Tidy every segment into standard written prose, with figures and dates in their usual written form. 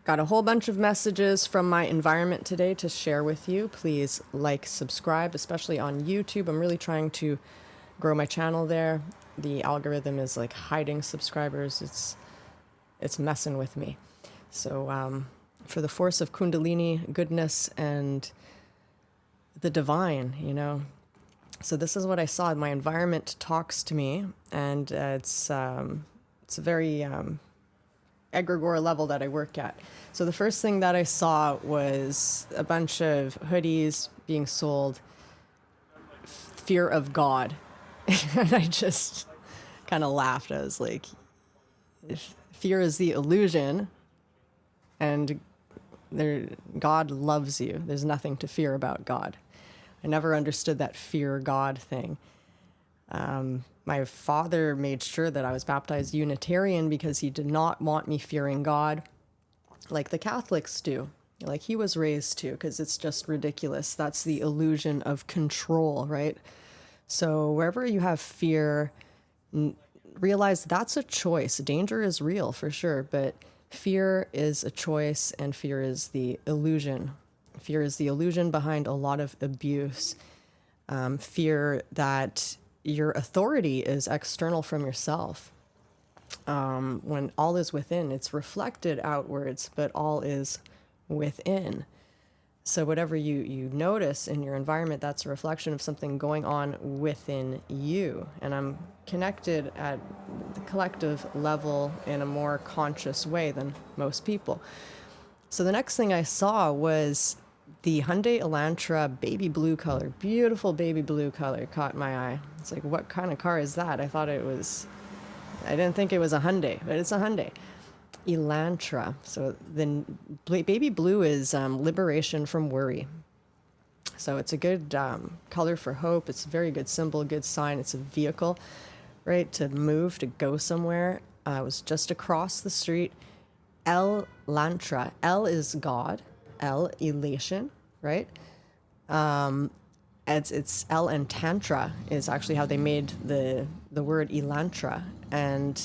Got a whole bunch of messages from my environment today to share with you. Please like, subscribe, especially on YouTube. I'm really trying to grow my channel there. The algorithm is like hiding subscribers. It's messing with me. So for the force of Kundalini, goodness, and the divine, So this is what I saw. My environment talks to me, and it's a very egregore level that I work at. So the first thing that I saw was a bunch of hoodies being sold, fear of God. And I just kind of laughed. I was like, fear is the illusion, and God loves you. There's nothing to fear about God. I never understood that fear God thing. My father made sure that I was baptized Unitarian because he did not want me fearing God like the Catholics do, like he was raised to, because it's just ridiculous. That's the illusion of control, right? So wherever you have fear, realize that's a choice. Danger is real for sure, but fear is a choice, and fear is the illusion. Fear is the illusion behind a lot of abuse. Fear that your authority is external from yourself. When all is within, it's reflected outwards, but all is within. So whatever you notice in your environment, that's a reflection of something going on within you. And I'm connected at the collective level in a more conscious way than most people. So the next thing I saw was the Hyundai Elantra baby blue color, beautiful baby blue color, caught my eye. It's like, what kind of car is that? I didn't think it was a Hyundai, but it's a Hyundai. Elantra. So then baby blue is liberation from worry. So it's a good color for hope. It's a very good symbol, good sign. It's a vehicle, right, to move, to go somewhere. I was just across the street. Elantra. El is God. El, elation, right? It's El, and Tantra is actually how they made the word Elantra. And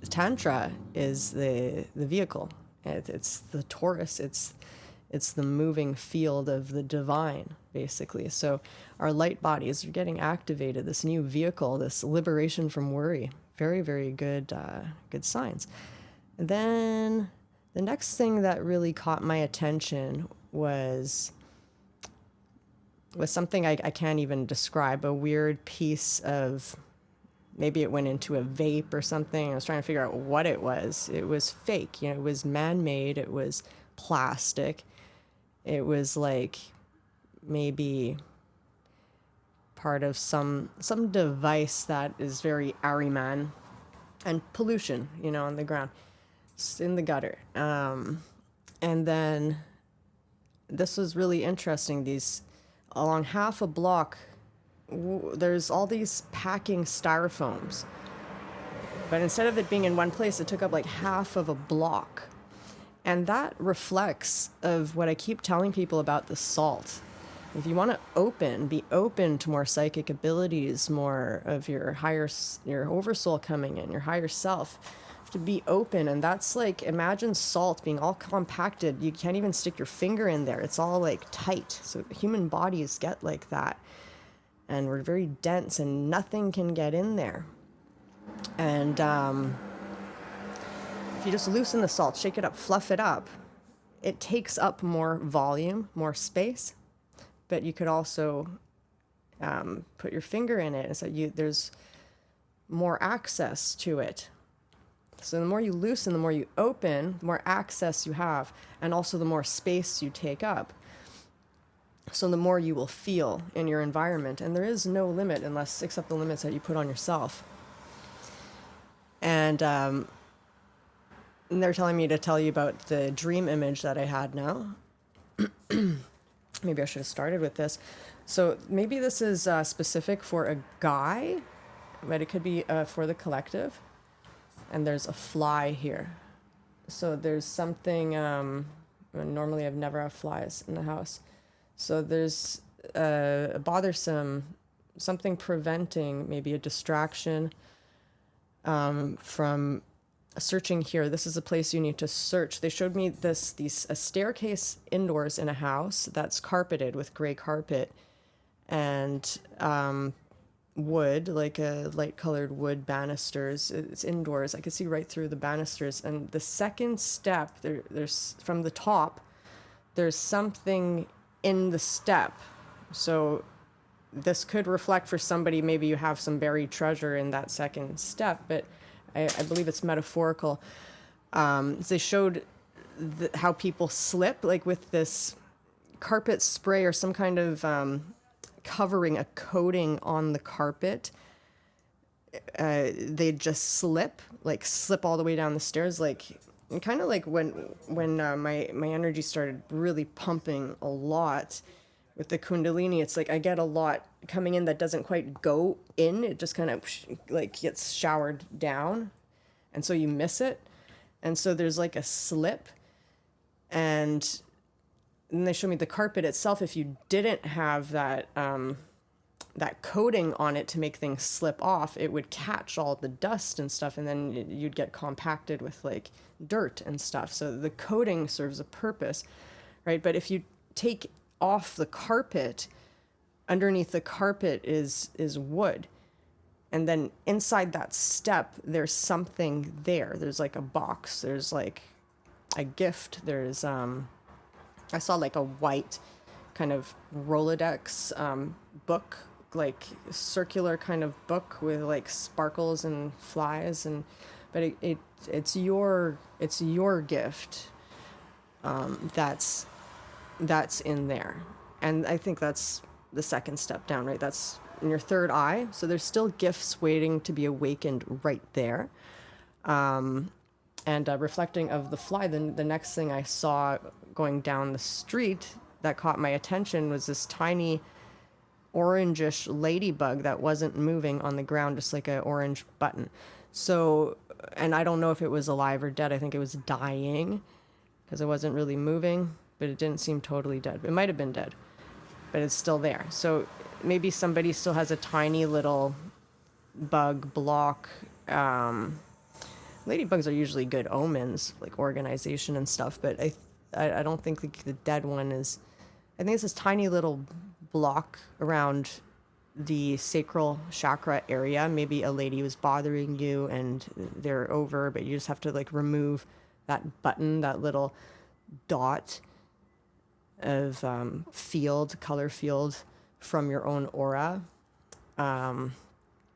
Tantra is the vehicle. It's the Taurus. It's the moving field of the divine, basically. So our light bodies are getting activated. This new vehicle, this liberation from worry. Very, very good signs. And then the next thing that really caught my attention was something I can't even describe, a weird piece of, maybe it went into a vape or something. I was trying to figure out what it was. It was fake, it was man-made, it was plastic. It was like maybe part of some device that is very Ahriman, and pollution, on the ground, in the gutter. And then this was really interesting. These, along half a block, there's all these packing styrofoams. But instead of it being in one place, it took up like half of a block. And that reflects of what I keep telling people about the salt. If you want to be open to more psychic abilities, more of your oversoul coming in, your higher self, to be open. And that's like, imagine salt being all compacted. You can't even stick your finger in there. It's all like tight. So human bodies get like that. And we're very dense and nothing can get in there. And if you just loosen the salt, shake it up, fluff it up, it takes up more volume, more space. But you could also put your finger in it, and so there's more access to it. So the more you loosen, the more you open, the more access you have, and also the more space you take up. So the more you will feel in your environment. And there is no limit except the limits that you put on yourself. And they're telling me to tell you about the dream image that I had now. Maybe I should have started with this. So maybe this is specific for a guy, but it could be for the collective. And there's a fly here. So there's something, normally I've never had flies in the house. So there's a bothersome, something preventing, maybe a distraction from searching here, this is a place you need to search. They showed me a staircase indoors in a house that's carpeted with gray carpet and wood, like a light colored wood banisters. It's indoors. I could see right through the banisters. And the second step, there's from the top, there's something in the step. So this could reflect for somebody, maybe you have some buried treasure in that second step, but I believe it's metaphorical. They showed how people slip, like with this carpet spray or some kind of covering, a coating on the carpet. They just slip all the way down the stairs, like kind of like when my energy started really pumping a lot with the Kundalini. It's like I get a lot coming in that doesn't quite go in. It just kind of like gets showered down, and so you miss it. And so there's like a slip, and they show me the carpet itself. If you didn't have that that coating on it to make things slip off, it would catch all the dust and stuff, and then you'd get compacted with like dirt and stuff. So the coating serves a purpose, right? But if you take off the carpet, underneath the carpet is wood, and then inside that step there's something there. There's like a box, there's like a gift, there's I saw like a white kind of Rolodex book, like circular kind of book with like sparkles and flies, and but it's your gift that's in there. And I think that's the second step down, right? That's in your third eye. So there's still gifts waiting to be awakened right there. And reflecting of the fly, then the next thing I saw going down the street that caught my attention was this tiny orangish ladybug that wasn't moving on the ground, just like an orange button. So, and I don't know if it was alive or dead. I think it was dying because it wasn't really moving, but it didn't seem totally dead. It might have been dead, but it's still there. So maybe somebody still has a tiny little bug block. Ladybugs are usually good omens, like organization and stuff, but I don't think the dead one is. I think it's this tiny little block around the sacral chakra area. Maybe a lady was bothering you and they're over, but you just have to like remove that button, that little dot of color field from your own aura that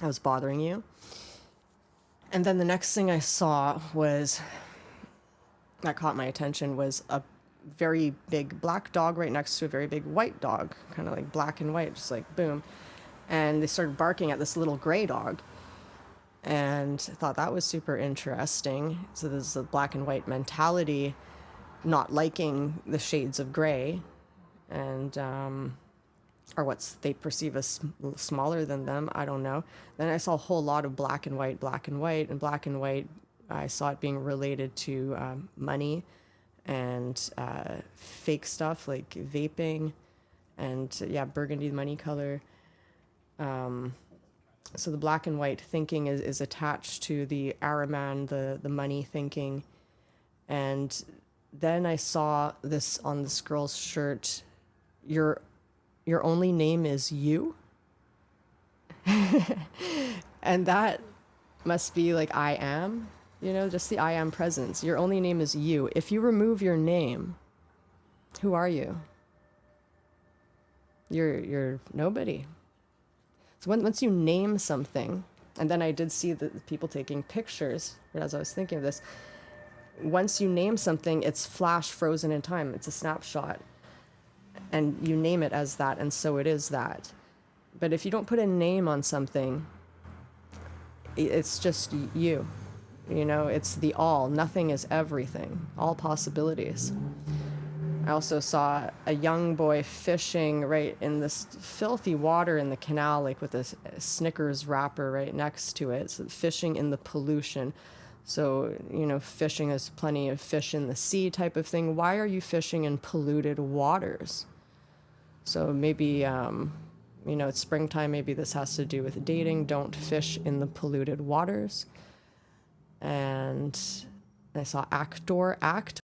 was bothering you. And then the next thing I saw that caught my attention was a very big black dog right next to a very big white dog, kind of like black and white, just like boom. And they started barking at this little gray dog. And I thought that was super interesting. So there's the black and white mentality, not liking the shades of gray, and or what they perceive as smaller than them. I don't know. Then I saw a whole lot of black and white, and black and white. I saw it being related to money and fake stuff like vaping and burgundy money color. So the black and white thinking is attached to the Ahriman, the money thinking. And then I saw this on this girl's shirt. Your only name is you. And that must be like I am, just the I am presence. Your only name is you. If you remove your name, who are you? You're nobody. So once you name something, and then I did see the people taking pictures as I was thinking of this. Once you name something, it's flash frozen in time. It's a snapshot. And you name it as that, and so it is that. But if you don't put a name on something, it's just you. It's the all. Nothing is everything. All possibilities. I also saw a young boy fishing right in this filthy water in the canal, like with a Snickers wrapper right next to it. So fishing in the pollution. So, fishing, there's plenty of fish in the sea type of thing. Why are you fishing in polluted waters? So maybe, it's springtime. Maybe this has to do with dating. Don't fish in the polluted waters. and I saw Actor Act.